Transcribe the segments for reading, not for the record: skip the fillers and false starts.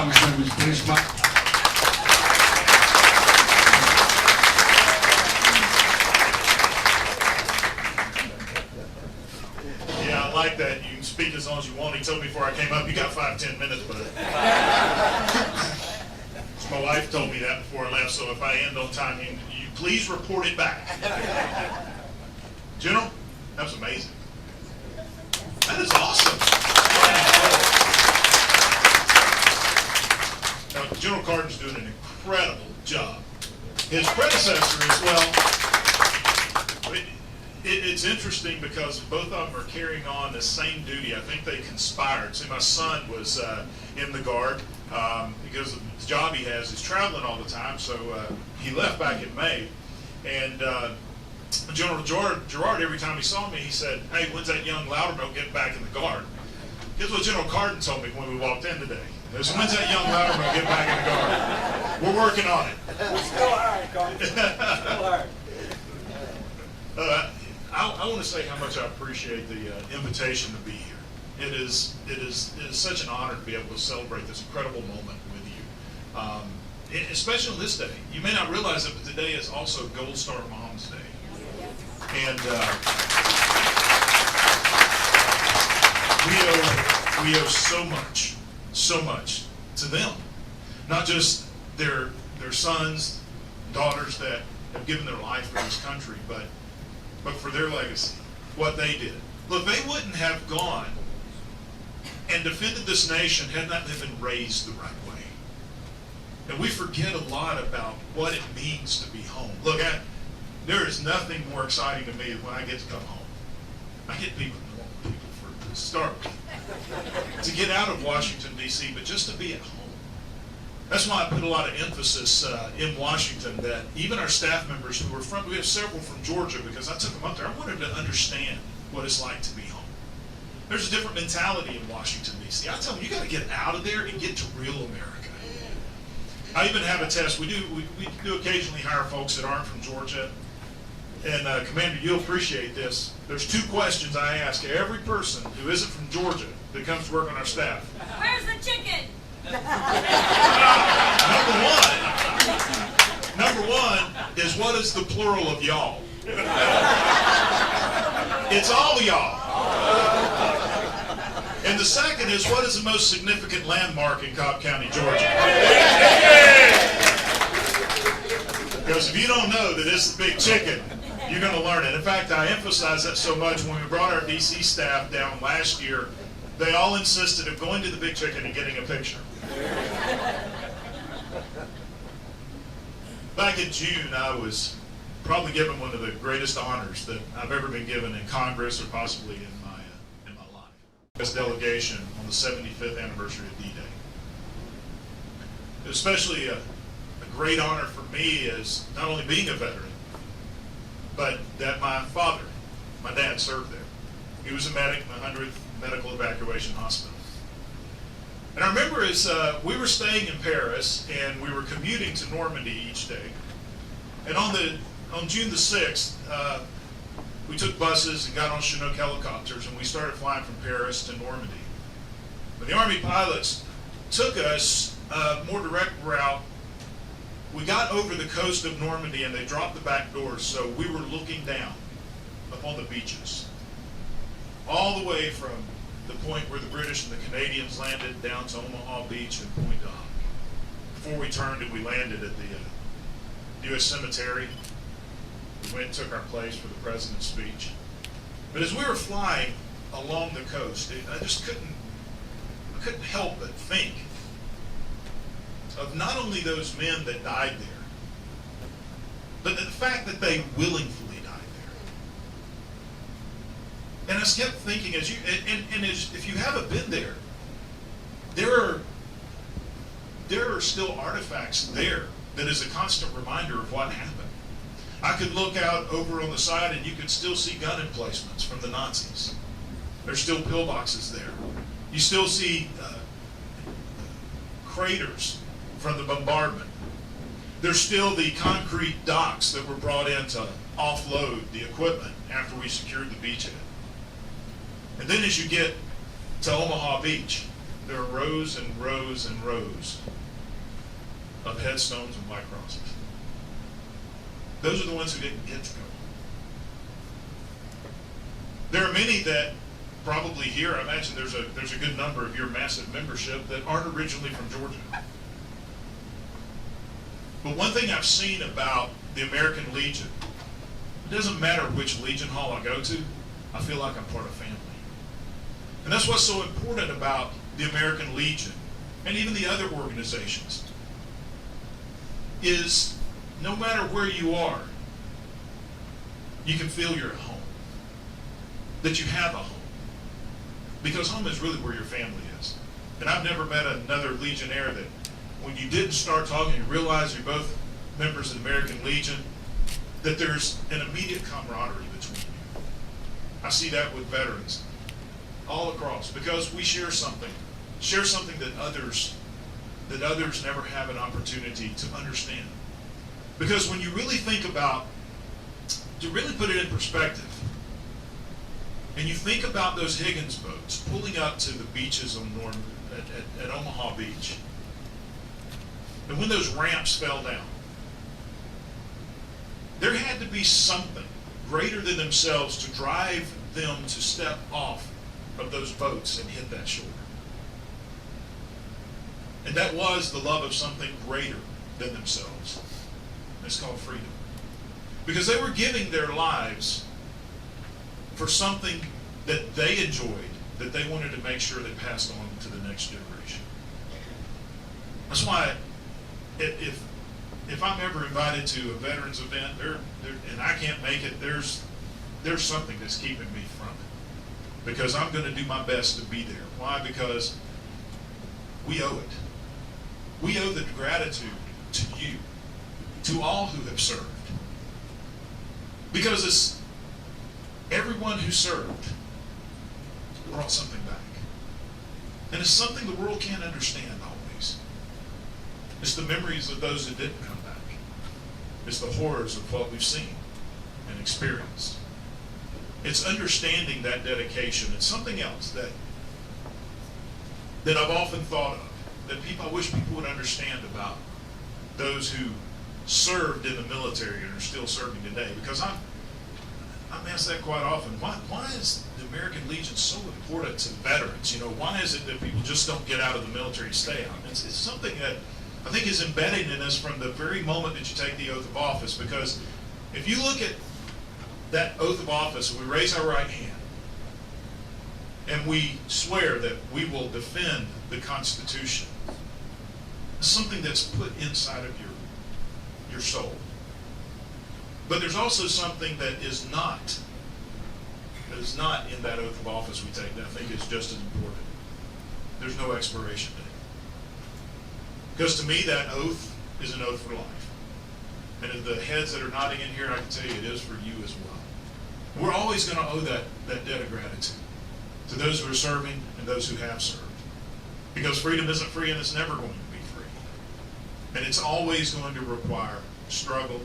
Congressman, was finished my... Yeah, I like that. You can speak as long as you want. He told me before I came up, you got 5-10 minutes, but my wife told me that before I left, so if I end on time, you please report it back. General, that was amazing. That is awesome. Now, General Cardin's doing an incredible job. His predecessor as well. It's interesting because both of them are carrying on the same duty. I think they conspired. See, my son was in the Guard because of the job he has. He's traveling all the time, so he left back in May. And General Gerard, every time he saw me, he said, "Hey, when's that young Loudermilk getting back in the Guard?" Here's what General Cardin told me when we walked in today. He said, "When's that young Loudermilk getting back in the Guard?" We're working on it. We're still hard, Cardin. Still hard. I want to say how much I appreciate the invitation to be here. It is such an honor to be able to celebrate this incredible moment with you, especially on this day. You may not realize it, but today is also Gold Star Mom's Day. And we owe so much to them. Not just their sons, daughters that have given their life for this country, but for their legacy, what they did. Look, they wouldn't have gone and defended this nation had not been raised the right way. And we forget a lot about what it means to be home. Look, there is nothing more exciting to me than when I get to come home. I get to be with normal people for to start with. To get out of Washington, D.C., but just to be at home. That's why I put a lot of emphasis in Washington that even our staff members who were from, we have several from Georgia because I took them up there. I wanted them to understand what it's like to be home. There's a different mentality in Washington, D.C. I tell them, you got to get out of there and get to real America. I even have a test. We do occasionally hire folks that aren't from Georgia. And Commander, you'll appreciate this. There's 2 questions I ask every person who isn't from Georgia that comes to work on our staff. Where's the chicken? Number one is, what is the plural of y'all? It's all y'all. And the second is, what is the most significant landmark in Cobb County, Georgia? Because if you don't know that it's the big chicken, you're going to learn it. In fact, I emphasize that so much when we brought our DC staff down last year. They all insisted of going to the big chicken and getting a picture. Back in June, I was probably given one of the greatest honors that I've ever been given in Congress or possibly in my life. As delegation on the 75th anniversary of D-Day. Especially a great honor for me is not only being a veteran, but that my dad served there. He was a medic in the 100th Medical Evacuation Hospital. And I remember as we were staying in Paris and we were commuting to Normandy each day. And on June the 6th, we took buses and got on Chinook helicopters and we started flying from Paris to Normandy. But the Army pilots took us a more direct route. We got over the coast of Normandy and they dropped the back doors, so we were looking down upon the beaches. All the way from the point where the British and the Canadians landed down to Omaha Beach and Point Dock. Before we turned and we landed at the U.S. Cemetery, we went and took our place for the President's speech. But as we were flying along the coast, I couldn't help but think of not only those men that died there, but the fact that they willingly died there. And I kept thinking, if you haven't been there, there are still artifacts there that is a constant reminder of what happened. I could look out over on the side and you could still see gun emplacements from the Nazis. There's still pillboxes there. You still see craters from the bombardment. There's still the concrete docks that were brought in to offload the equipment after we secured the beachhead. And then as you get to Omaha Beach, there are rows and rows and rows of headstones and white crosses. Those are the ones who didn't get to go. There are many that probably here, I imagine there's a good number of your massive membership that aren't originally from Georgia. But one thing I've seen about the American Legion, it doesn't matter which Legion Hall I go to, I feel like I'm part of family. And that's what's so important about the American Legion and even the other organizations, is no matter where you are, you can feel you're at home, that you have a home. Because home is really where your family is. And I've never met another Legionnaire that when you didn't start talking, you realize you're both members of the American Legion, that there's an immediate camaraderie between you. I see that with veterans all across, because we share something that others never have an opportunity to understand. Because when you really think about, to really put it in perspective, and you think about those Higgins boats pulling up to the beaches on at Omaha Beach, and when those ramps fell down, there had to be something greater than themselves to drive them to step off of those boats and hit that shore. And that was the love of something greater than themselves. It's called freedom. Because they were giving their lives for something that they enjoyed, that they wanted to make sure they passed on to the next generation. That's why if I'm ever invited to a veterans event and I can't make it, there's something that's keeping me from it. Because I'm going to do my best to be there. Why? Because we owe it. We owe the gratitude to you, to all who have served. Because it's everyone who served brought something back. And it's something the world can't understand always. It's the memories of those that didn't come back. It's the horrors of what we've seen and experienced. It's understanding that dedication. It's something else that I've often thought of, that I wish people would understand about those who served in the military and are still serving today. Because I'm asked that quite often. Why is the American Legion so important to veterans? Why is it that people just don't get out of the military, stay out? It's something that I think is embedded in us from the very moment that you take the oath of office. Because if you look at that oath of office, and we raise our right hand, and we swear that we will defend the Constitution, it's something that's put inside of your soul. But there's also something that is not in that oath of office we take that I think is just as important. There's no expiration date. Because to me, that oath is an oath for life. And if the heads that are nodding in here, I can tell you it is for you as well. We're always going to owe that debt of gratitude to those who are serving and those who have served. Because freedom isn't free, and it's never going to be free. And it's always going to require struggle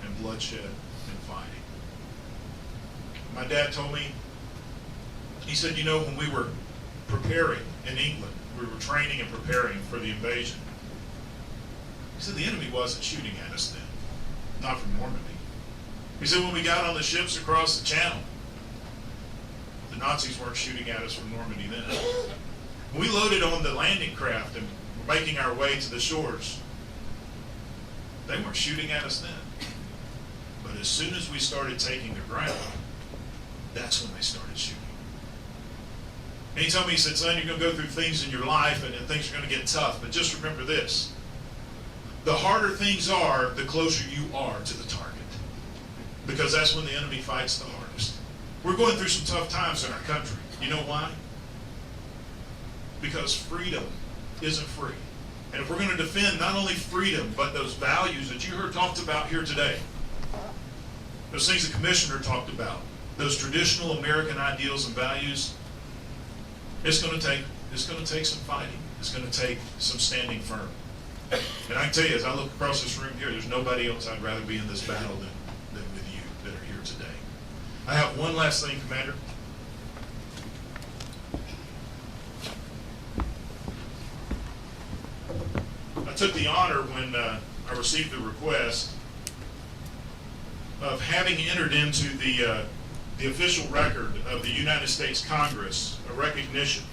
and bloodshed and fighting. My dad told me, he said, when we were preparing in England, we were training and preparing for the invasion. He said the enemy wasn't shooting at us then, not from Normandy. He said when we got on the ships across the channel, the Nazis weren't shooting at us from Normandy then. When we loaded on the landing craft and were making our way to the shores, they weren't shooting at us then. But as soon as we started taking the ground, that's when they started shooting. And he told me, he said, son, you're going to go through things in your life and things are going to get tough, but just remember this. The harder things are, the closer you are to the target. Because that's when the enemy fights the hardest. We're going through some tough times in our country. You know why? Because freedom isn't free. And if we're going to defend not only freedom, but those values that you heard talked about here today, those things the commissioner talked about, those traditional American ideals and values, it's going to take some fighting. It's going to take some standing firm. And I can tell you, as I look across this room here, there's nobody else I'd rather be in this battle than with you that are here today. I have one last thing, Commander. took the honor when I received the request of having entered into the official record of the United States Congress a recognition